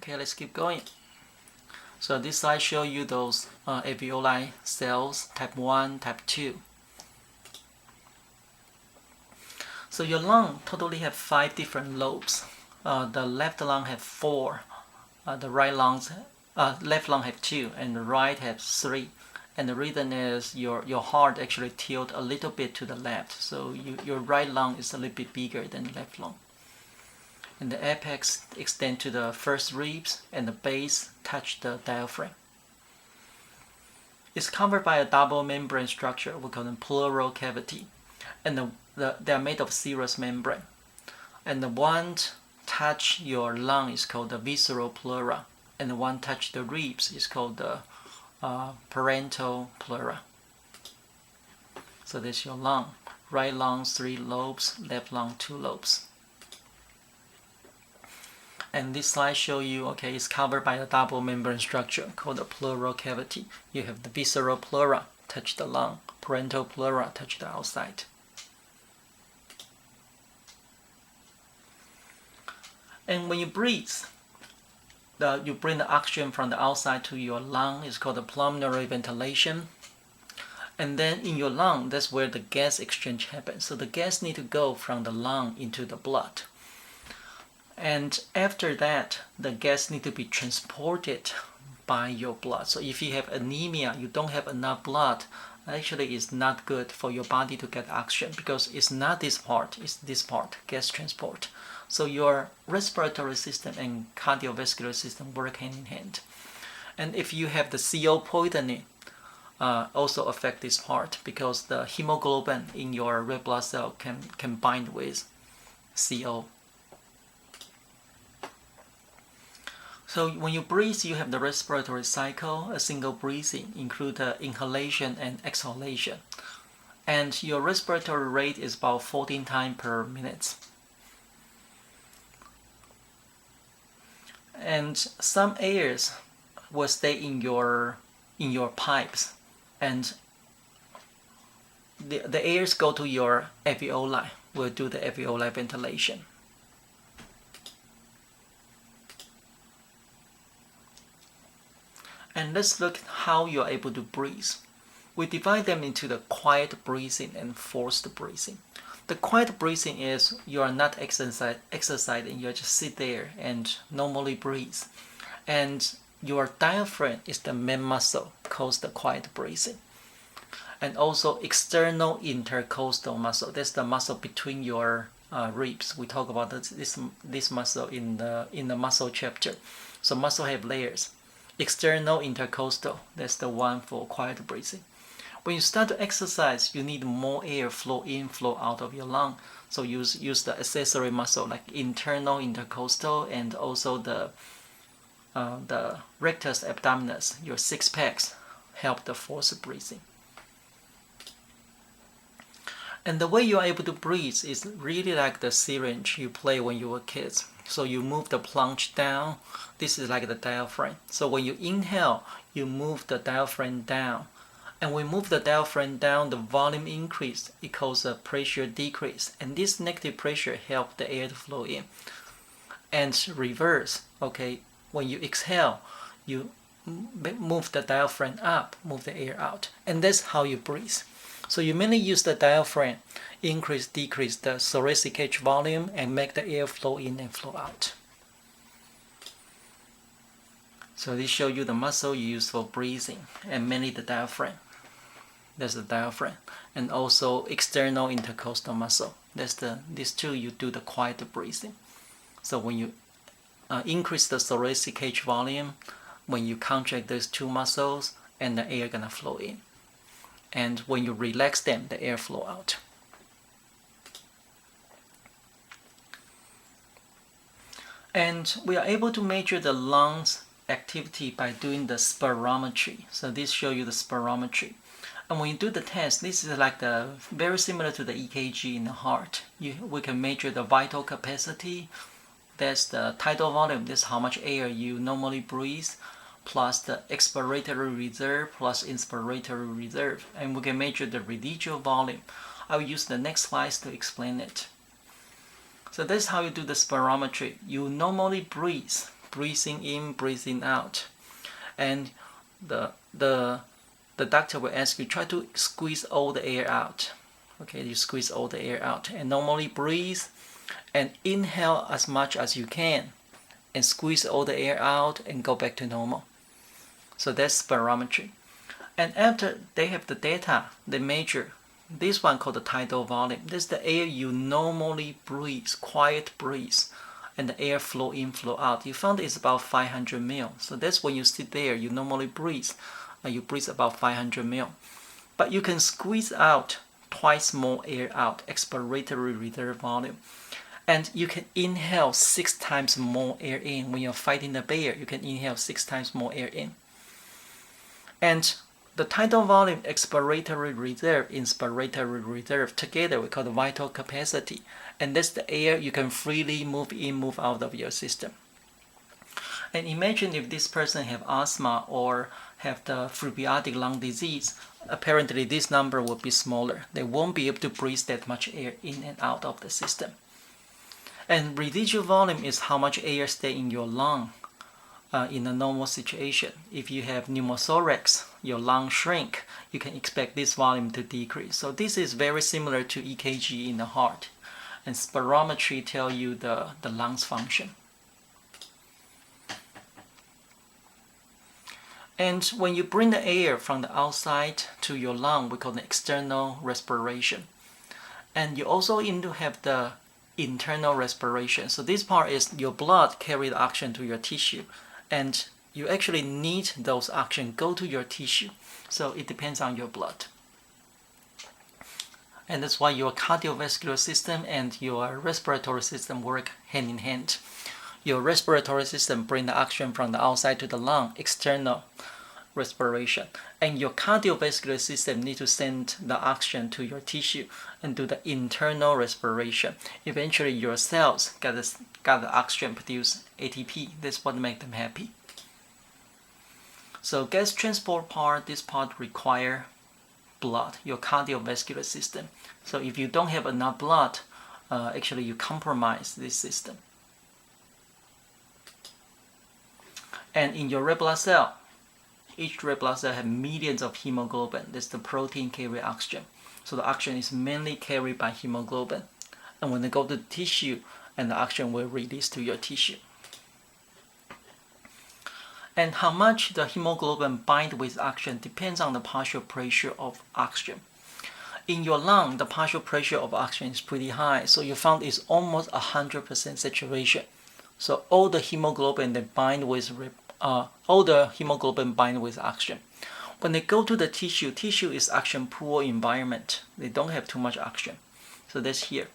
Okay, let's keep going. So this slide shows you those alveoli cells, type 1, type 2. So your lung totally have 5 different lobes. The left lung have 4, the left lung have 2, and the right have 3. And the reason is your heart actually tilt a little bit to the left, so your right lung is a little bit bigger than the left lung. And the apex extend to the first ribs, and the base touch the diaphragm. It's covered by a double membrane structure. We call them pleural cavity, and they are made of serous membrane. And the one touch your lung is called the visceral pleura, and the one touch the ribs is called the parental pleura. So that's your lung. Right lung 3 lobes, left lung 2 lobes. And this slide shows you, okay, it's covered by a double membrane structure called the pleural cavity. You have the visceral pleura touch the lung, parental pleura touch the outside. And when you breathe, you bring the oxygen from the outside to your lung. It's called the pulmonary ventilation. And then in your lung, that's where the gas exchange happens. So the gas need to go from the lung into the blood. And after that, the gas need to be transported by your blood. So if you have anemia, you don't have enough blood, actually it's not good for your body to get oxygen, because it's not this part, it's this part, gas transport. So your respiratory system and cardiovascular system work hand in hand. And if you have the CO poisoning, also affect this part, because the hemoglobin in your red blood cell can bind with CO. So when you breathe, you have the respiratory cycle, a single breathing, include inhalation and exhalation. And your respiratory rate is about 14 times per minute. And some airs will stay in your pipes, and the airs go to your alveoli, will do the alveoli ventilation. And let's look at how you're able to breathe. We divide them into the quiet breathing and forced breathing. The quiet breathing is you are not exercising, you just sit there and normally breathe. And your diaphragm is the main muscle, called the quiet breathing. And also external intercostal muscle, that's the muscle between your ribs. We talk about this muscle in the muscle chapter. So muscle have layers. External intercostal, that's the one for quiet breathing. When you start to exercise, you need more air flow in, flow out of your lung. So use the accessory muscle like internal intercostal, and also the rectus abdominis, your 6 packs, help the forced breathing. And the way you are able to breathe is really like the syringe you play when you were kids. So you move the plunge down. This is like the diaphragm. So when you inhale, you move the diaphragm down. And when we move the diaphragm down, the volume increase. It causes a pressure decrease. And this negative pressure helps the air to flow in. And reverse, okay, when you exhale, you move the diaphragm up, move the air out. And that's how you breathe. So you mainly use the diaphragm, increase, decrease the thoracic cage volume, and make the air flow in and flow out. So this shows you the muscle you use for breathing, and mainly the diaphragm. That's the diaphragm. And also external intercostal muscle. These two you do the quiet breathing. So when you increase the thoracic cage volume, when you contract those two muscles, and the air gonna flow in. And when you relax them, the air flow out. And we are able to measure the lungs activity by doing the spirometry. So this shows you the spirometry. And when you do the test, this is like very similar to the EKG in the heart. We can measure the vital capacity. That's the tidal volume. That's how much air you normally breathe, plus the expiratory reserve plus inspiratory reserve. And we can measure the residual volume. I will use the next slides to explain it. So that's how you do the spirometry. You normally breathe breathing in, breathing out. And the doctor will ask you, try to squeeze all the air out. Okay, you squeeze all the air out and normally breathe and inhale as much as you can and squeeze all the air out and go back to normal. So that's spirometry. And after they have the data, they measure this one called the tidal volume. This is the air you normally breathe, quiet breeze, and the air flow in, flow out. You found it's about 500 ml. So that's when you sit there, you normally breathe. You breathe about 500 ml. But you can squeeze out twice more air out, expiratory reserve volume. And you can inhale 6 times more air in. When you're fighting the bear, you can inhale 6 times more air in. And the tidal volume, expiratory reserve, inspiratory reserve, together we call the vital capacity. And that's the air you can freely move in, move out of your system. And imagine if this person have asthma or have the prebiotic lung disease, apparently this number will be smaller. They won't be able to breathe that much air in and out of the system. And residual volume is how much air stays in your lung in a normal situation. If you have pneumothorax, your lung shrink, you can expect this volume to decrease. So this is very similar to EKG in the heart. And spirometry tell you the lungs function. And when you bring the air from the outside to your lung, we call it external respiration. And you also need to have the internal respiration. So this part is your blood carry the oxygen to your tissue. And you actually need those oxygen go to your tissue. So it depends on your blood. And that's why your cardiovascular system and your respiratory system work hand in hand. Your respiratory system brings the oxygen from the outside to the lung, external respiration. And your cardiovascular system needs to send the oxygen to your tissue and do the internal respiration. Eventually your cells got the oxygen, produce ATP. That's what makes them happy. So gas transport part, this part require blood, your cardiovascular system. So if you don't have enough blood, actually you compromise this system. And in your red blood cell, each red blood cell has millions of hemoglobin. That's the protein carry oxygen. So the oxygen is mainly carried by hemoglobin. And when they go to the tissue, and the oxygen will release to your tissue. And how much the hemoglobin bind with oxygen depends on the partial pressure of oxygen. In your lung, the partial pressure of oxygen is pretty high, so you found it's almost 100% saturation. So all the hemoglobin that bind with oxygen. When they go to the tissue, tissue is oxygen poor environment. They don't have too much oxygen. So that's here.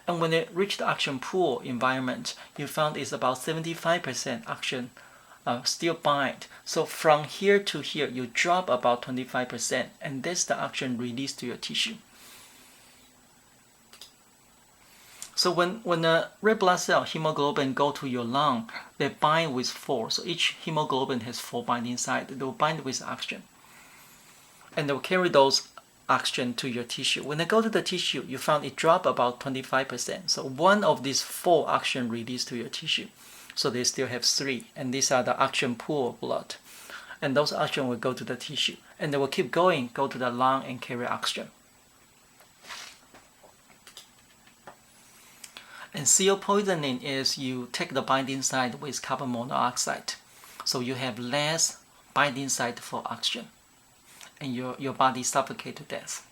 And when they reach the oxygen poor environment, you found it's about 75% oxygen still bind. So from here to here, you drop about 25%, and that's the oxygen released to your tissue. So when a red blood cell hemoglobin go to your lung, they bind with 4. So each hemoglobin has 4 binding sites. They will bind with oxygen, and they will carry those oxygen to your tissue. When they go to the tissue, you found it drop about 25%. So one of these 4 oxygen released to your tissue. So they still have 3, and these are the oxygen poor blood. And those oxygen will go to the tissue, and they will keep going, go to the lung and carry oxygen. And CO poisoning is you take the binding site with carbon monoxide. So you have less binding site for oxygen, and your body suffocates to death.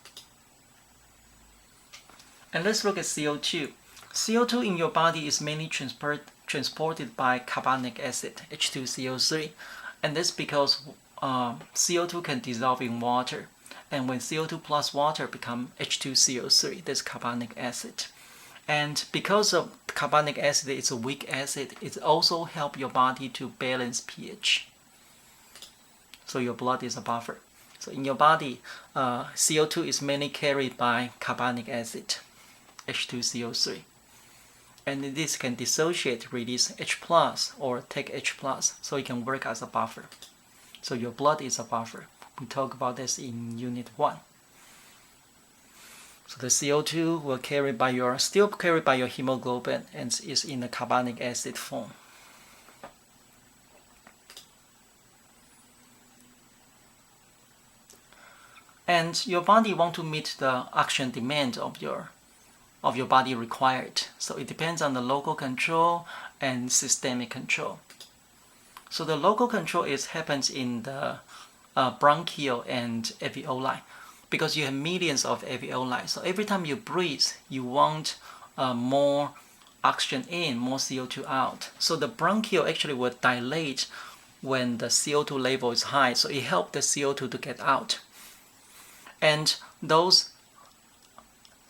And let's look at CO2. CO2 in your body is mainly transported by carbonic acid, H2CO3. And that's because CO2 can dissolve in water. And when CO2 plus water become H2CO3, that's carbonic acid. And because of carbonic acid, it's a weak acid, it also helps your body to balance pH. So your blood is a buffer. So in your body, CO2 is mainly carried by carbonic acid, H2CO3. And this can dissociate, release H+, or take H+, so it can work as a buffer. So your blood is a buffer. We talk about this in Unit 1. So the CO2 will still carried by your hemoglobin and is in the carbonic acid form. And your body want to meet the oxygen demand of your body required. So it depends on the local control and systemic control. So the local control happens in the bronchial and alveoli, because you have millions of alveoli. So every time you breathe, you want more oxygen in, more CO2 out. So the bronchial actually will dilate when the CO2 level is high, so it helps the CO2 to get out. And those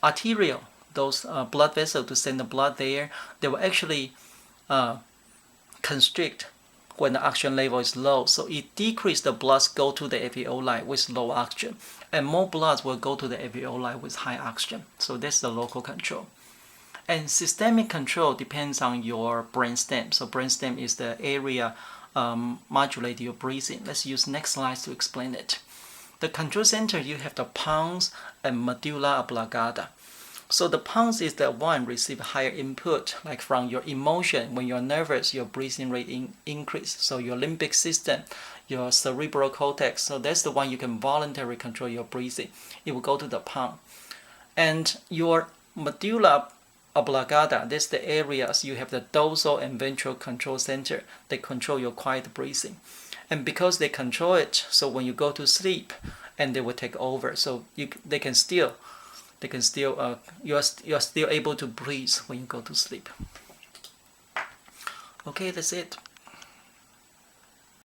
arterial, those blood vessels to send the blood there, they will actually constrict when the oxygen level is low. So it decreases the blood go to the alveoli with low oxygen, and more blood will go to the alveoli with high oxygen. So that's the local control. And systemic control depends on your brainstem. So brainstem is the area modulate your breathing. Let's use next slide to explain it. The control center, you have the pons and medulla oblongata. So the pons is the one receive higher input, like from your emotion. When you're nervous, your breathing rate increase. So your limbic system, your cerebral cortex, so that's the one you can voluntarily control your breathing. It will go to the pons. And your medulla oblongata, that's the areas you have the dorsal and ventral control center. They control your quiet breathing. And because they control it, so when you go to sleep, and they will take over. So you're still able to breathe when you go to sleep. Okay, that's it.